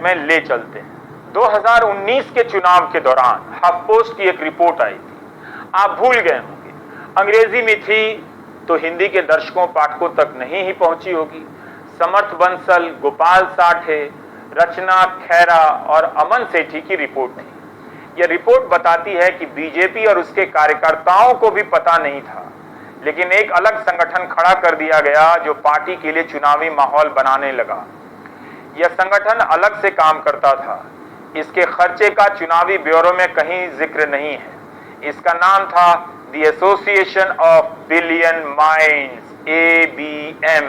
में ले चलते हैं। 2019 के चुनाव के दौरान हफ्पोस्ट की एक रिपोर्ट आई थी, आप भूल गए होंगे। अंग्रेजी में थी तो हिंदी के दर्शकों पाठकों तक नहीं ही पहुंची होगी। समर्थ बंसल, गोपाल साठे, रचना खैरा और अमन सेठी की रिपोर्ट थी। यह रिपोर्ट बताती है कि बीजेपी और उसके कार्यकर्ताओं को भी पता नहीं था, लेकिन एक अलग संगठन खड़ा कर दिया गया जो पार्टी के लिए चुनावी माहौल बनाने लगा। यह संगठन अलग से काम करता था। इसके खर्चे का चुनावी ब्यूरो में कहीं जिक्र नहीं है। इसका नाम था the association of billion minds, ABM।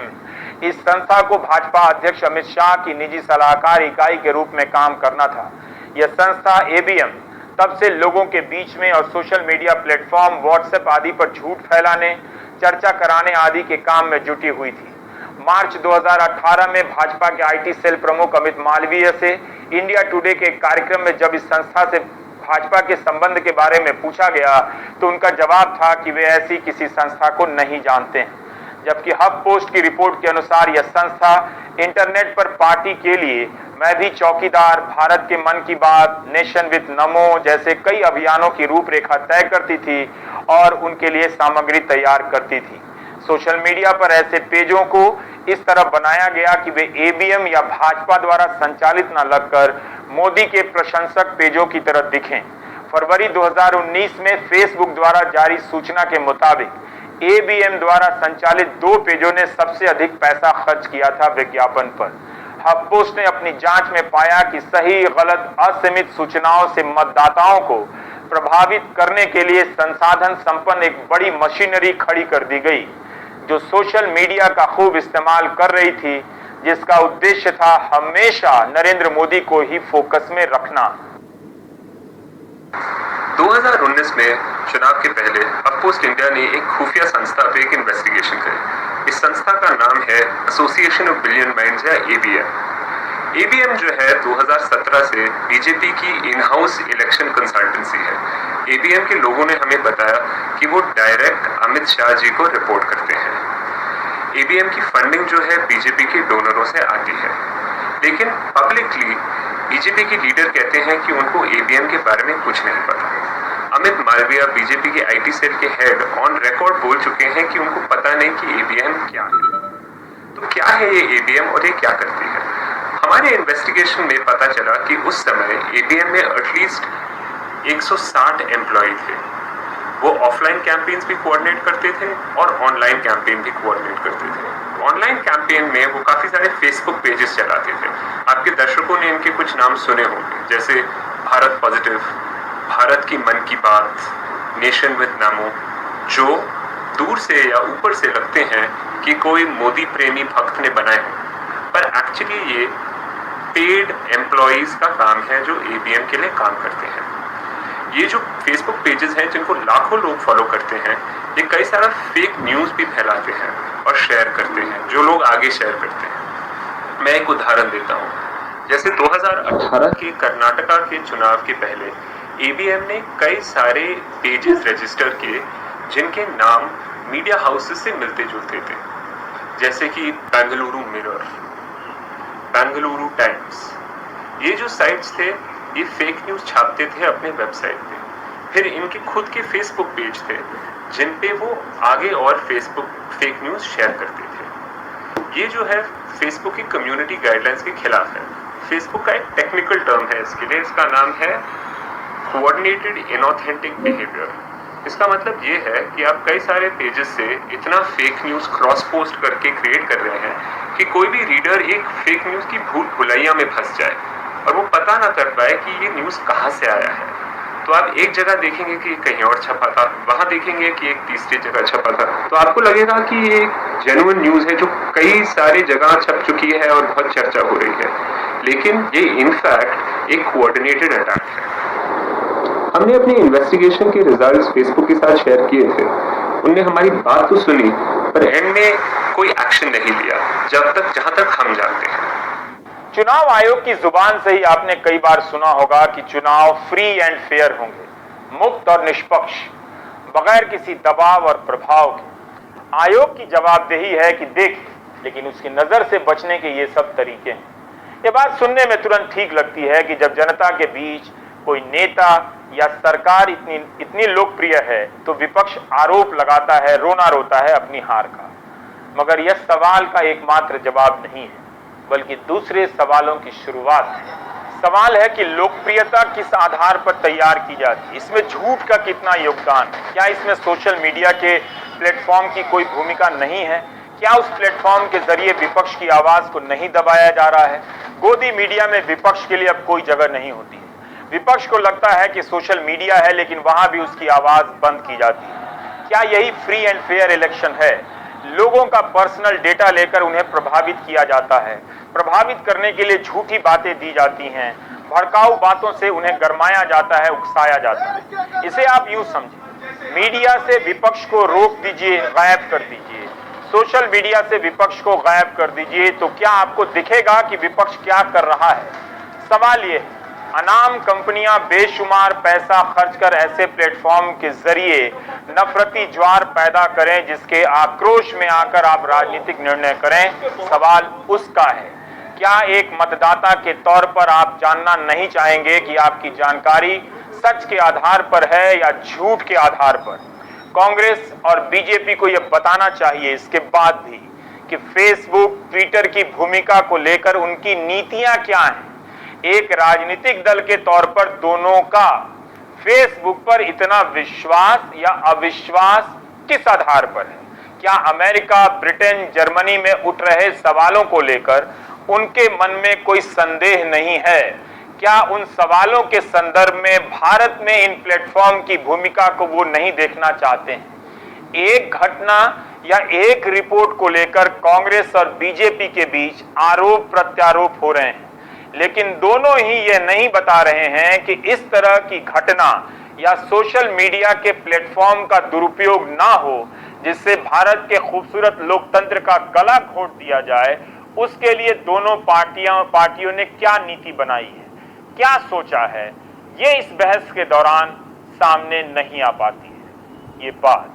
इस संस्था को भाजपा अध्यक्ष अमित शाह की निजी सलाहकार इकाई के रूप में काम करना था। यह संस्था ABM तब से लोगों के बीच में और सोशल मीडिया प्लेटफॉर्म व्हाट्सएप आदि पर झूठ फैलाने, चर्चा कराने आदि के काम में जुटी हुई थी। मार्च 2018 में भाजपा के IT सेल प्रमुख अमित मालवीय से इंडिया टुडे के कार्यक्रम में जब इस संस्था से भाजपा के संबंध के बारे में पूछा गया तो उनका जवाब था कि वे ऐसी किसी संस्था को नहीं जानते हैं। जबकि हब पोस्ट की रिपोर्ट के अनुसार यह संस्था इंटरनेट पर पार्टी के लिए मैं भी चौकीदार, भारत के मन की बात, नेशन विद नमो जैसे कई अभियानों की रूपरेखा तय करती थी और उनके लिए सामग्री तैयार करती थी। सोशल मीडिया पर ऐसे पेजों को इस तरह बनाया गया कि वे ABM या भाजपा द्वारा संचालित न लगकर मोदी के प्रशंसक पेजों की तरह दिखें। फरवरी 2019 में फेसबुक द्वारा जारी सूचना के मुताबिक ABM द्वारा संचालित 2 पेजों ने सबसे अधिक पैसा खर्च किया था विज्ञापन पर। हब पोस्ट ने अपनी जांच में पाया कि सही गलत असीमित सूचनाओं से मतदाताओं को प्रभावित करने के लिए संसाधन संपन्न एक बड़ी मशीनरी खड़ी कर दी गई, जो सोशल मीडिया का खूब इस्तेमाल कर रही थी, जिसका उद्देश्य था हमेशा नरेंद्र मोदी को ही फोकस में रखना। 2019 में चुनाव के पहले हब पोस्ट इंडिया ने एक खुफिया संस्था पे एक इन्वेस्टिगेशन करी। इस संस्था का नाम है एसोसिएशन ऑफ बिलियन माइंड्स या ABM। ABM जो है 2017 से बीजेपी की इन हाउस इलेक्शन कंसल्टेंसी है। ABM के लोगों ने हमें बताया कि वो डायरेक्ट अमित शाह जी को रिपोर्ट करते हैं। ABM की फंडिंग जो है बीजेपी के डोनरों से आती है, लेकिन पब्लिकली बीजेपी के लीडर कहते हैं कि उनको ABM के बारे में कुछ नहीं पता। अमित मालवीय बीजेपी के IT सेल के हेड ऑन रिकॉर्ड बोल चुके हैं कि उनको पता नहीं कि ABM क्या है। तो क्या है ये ABM और ये क्या करती है? हमारे इन्वेस्टिगेशन में पता चला कि उस समय ABM में एटलीस्ट 160 एम्प्लॉय थे। वो ऑफलाइन कैंपेन्स भी कोऑर्डिनेट करते थे और ऑनलाइन कैंपेन भी कोऑर्डिनेट करते थे। ऑनलाइन कैंपेन में वो काफ़ी सारे फेसबुक पेजेस चलाते थे। आपके दर्शकों ने इनके कुछ नाम सुने होंगे, जैसे भारत पॉजिटिव, भारत की मन की बात, नेशन विद नमो, जो दूर से या ऊपर से लगते हैं कि कोई मोदी प्रेमी भक्त ने बनाए हों, पर एक्चुअली ये पेड एम्प्लॉयज का काम है जो ABM के लिए काम करते हैं। ये जो फेसबुक पेजेस हैं जिनको लाखों लोग फॉलो करते हैं, ये कई सारा फेक न्यूज़ भी फैलाते हैं और शेयर करते हैं, जो लोग आगे शेयर करते हैं। मैं एक उदाहरण देता हूँ। जैसे 2018 के कर्नाटका के चुनाव के पहले ABM ने कई सारे पेजेस रजिस्टर किए जिनके नाम मीडिया हाउसेस से मिलते जुलते थे, जैसे कि बेंगलुरु मिरर, बेंगलुरु टाइम्स। ये जो साइट्स थे ये फेक न्यूज़ छापते थे अपने वेबसाइट पे। फिर इनके खुद के फेसबुक पेज थे जिन पे वो आगे और फेक न्यूज़ शेयर करते थे। ये जो है फेसबुक की कम्युनिटी गाइडलाइंस के खिलाफ है। फेसबुक का एक टेक्निकल टर्म है इसके लिए, इसका नाम है कोऑर्डिनेटेड इनऑथेंटिक बिहेवियर। इसका मतलब ये है कि आप कई सारे पेजेस से इतना फेक न्यूज़ क्रॉस पोस्ट करके क्रिएट कर रहे हैं कि कोई भी रीडर एक फेक न्यूज़ की भूल भुलैया में फंस जाए और वो पता ना कर पाए कि ये न्यूज़ कहाँ से आया है। तो आप एक जगह देखेंगे कि कहीं और छपा था, वहाँ देखेंगे कि एक तीसरी जगह छपा था, तो आपको लगेगा कि ये एक जेन्युइन न्यूज़ है जो कई सारी जगह छप चुकी है और बहुत चर्चा हो रही है, लेकिन ये इनफैक्ट एक कोऑर्डिनेटेड अटैक है। हमने अपनी इन्वेस्टिगेशन के रिजल्ट्स फेसबुक के साथ शेयर किए थे। उनने हमारी बात तो सुनी, पर एंड में कोई एक्शन नहीं लिया जहां तक हम जानते हैं। चुनाव आयोग की जुबान से ही आपने कई बार सुना होगा कि चुनाव फ्री एंड फेयर होंगे, मुक्त और निष्पक्ष, बगैर किसी दबाव और प्रभाव के। आयोग की जवाबदेही है कि देखे, लेकिन उसकी नजर से बचने के ये सब तरीके हैं। ये बात सुनने में तुरंत ठीक लगती है कि जब जनता के बीच कोई नेता या सरकार इतनी लोकप्रिय है तो विपक्ष आरोप लगाता है, रोना रोता है अपनी हार का। मगर यह सवाल का एकमात्र जवाब नहीं है, बल्कि दूसरे सवालों की शुरुआत है। सवाल है कि लोकप्रियता किस आधार पर तैयार की जाती है, इसमें झूठ का कितना योगदान है, क्या इसमें सोशल मीडिया के प्लेटफॉर्म की कोई भूमिका नहीं है, क्या उस प्लेटफॉर्म के जरिए विपक्ष की आवाज को नहीं दबाया जा रहा है। गोदी मीडिया में विपक्ष के लिए अब कोई जगह नहीं होती है। विपक्ष को लगता है कि सोशल मीडिया है, लेकिन वहां भी उसकी आवाज बंद की जाती है। क्या यही फ्री एंड फेयर इलेक्शन है? लोगों का पर्सनल डेटा लेकर उन्हें प्रभावित किया जाता है, प्रभावित करने के लिए झूठी बातें दी जाती हैं, भड़काऊ बातों से उन्हें गरमाया जाता है, उकसाया जाता है। इसे आप यूं समझिए, मीडिया से विपक्ष को रोक दीजिए, गायब कर दीजिए, सोशल मीडिया से विपक्ष को गायब कर दीजिए, तो क्या आपको दिखेगा कि विपक्ष क्या कर रहा है? सवाल ये है, अनाम कंपनियां बेशुमार पैसा खर्च कर ऐसे प्लेटफॉर्म के जरिए नफरती ज्वार पैदा करें जिसके आक्रोश में आकर आप राजनीतिक निर्णय करें। सवाल उसका है, क्या एक मतदाता के तौर पर आप जानना नहीं चाहेंगे कि आपकी जानकारी सच के आधार पर है या झूठ के आधार पर? कांग्रेस और बीजेपी को यह बताना चाहिए इसके बाद भी कि फेसबुक, ट्विटर की भूमिका को लेकर उनकी नीतियां क्या हैं। एक राजनीतिक दल के तौर पर दोनों का फेसबुक पर इतना विश्वास या अविश्वास किस आधार पर है? क्या अमेरिका, ब्रिटेन, जर्मनी में उठ रहे सवालों को लेकर उनके मन में कोई संदेह नहीं है? क्या उन सवालों के संदर्भ में भारत में इन प्लेटफॉर्म की भूमिका को वो नहीं देखना चाहते हैं? एक घटना या एक रिपोर्ट को लेकर कांग्रेस और बीजेपी के बीच आरोप प्रत्यारोप हो रहे हैं, लेकिन दोनों ही ये नहीं बता रहे हैं कि इस तरह की घटना या सोशल मीडिया के प्लेटफॉर्म का दुरुपयोग ना हो, जिससे भारत के खूबसूरत लोकतंत्र का गला घोट दिया जाए। उसके लिए दोनों पार्टियों ने क्या नीति बनाई है, क्या सोचा है, ये इस बहस के दौरान सामने नहीं आ पाती है। ये बात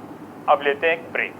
अब लेते हैं एक ब्रेक।